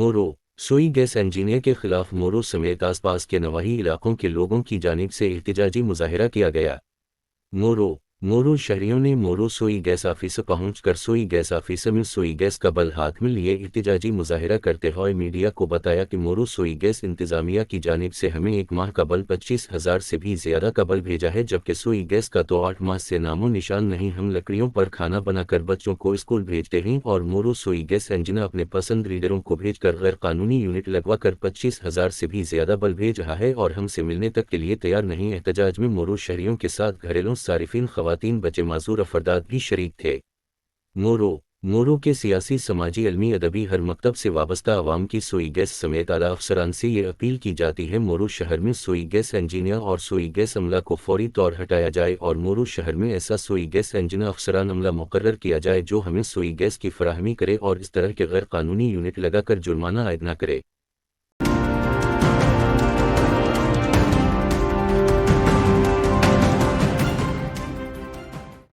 مورو سوئی gas engineer کے خلاف مورو سمیت آس پاس کے نواحی علاقوں کے لوگوں کی جانب سے احتجاجی مظاہرہ کیا گیا۔ مورو شہریوں نے مورو سوئی گیس آفس پہنچ کر سوئی گیس آفس میں سوئی گیس کا بل ہاتھ میں لیے احتجاجی مظاہرہ کرتے ہوئے میڈیا کو بتایا کہ مورو سوئی گیس انتظامیہ کی جانب سے ہمیں ایک ماہ کا بل 25,000 سے بھی زیادہ کا بل بھیجا ہے، جبکہ سوئی گیس کا تو 8 ماہ سے نام و نشان نہیں۔ ہم لکڑیوں پر کھانا بنا کر بچوں کو اسکول بھیجتے ہیں اور مورو سوئی گیس انجینئر اپنے پسند ریڈروں کو بھیج کر غیر قانونی یونٹ لگوا کر 25,000 سے بھی زیادہ بل بھیج رہا ہے اور ہم سے ملنے تک کے لیے تیار نہیں۔ احتجاج میں مورو شہریوں کے ساتھ گھریلو صارفین، خواتین، بچے، معذور افراد بھی شریک تھے۔ مورو کے سیاسی، سماجی، علمی، ادبی ہر مکتب سے وابستہ عوام کی سوئی گیس سمیت اعلیٰ افسران سے یہ اپیل کی جاتی ہے مورو شہر میں سوئی گیس انجینئر اور سوئی گیس عملہ کو فوری طور ہٹایا جائے اور مورو شہر میں ایسا سوئی گیس انجینئر افسران عملہ مقرر کیا جائے جو ہمیں سوئی گیس کی فراہمی کرے اور اس طرح کے غیر قانونی یونٹ لگا کر جرمانہ عائد نہ کرے۔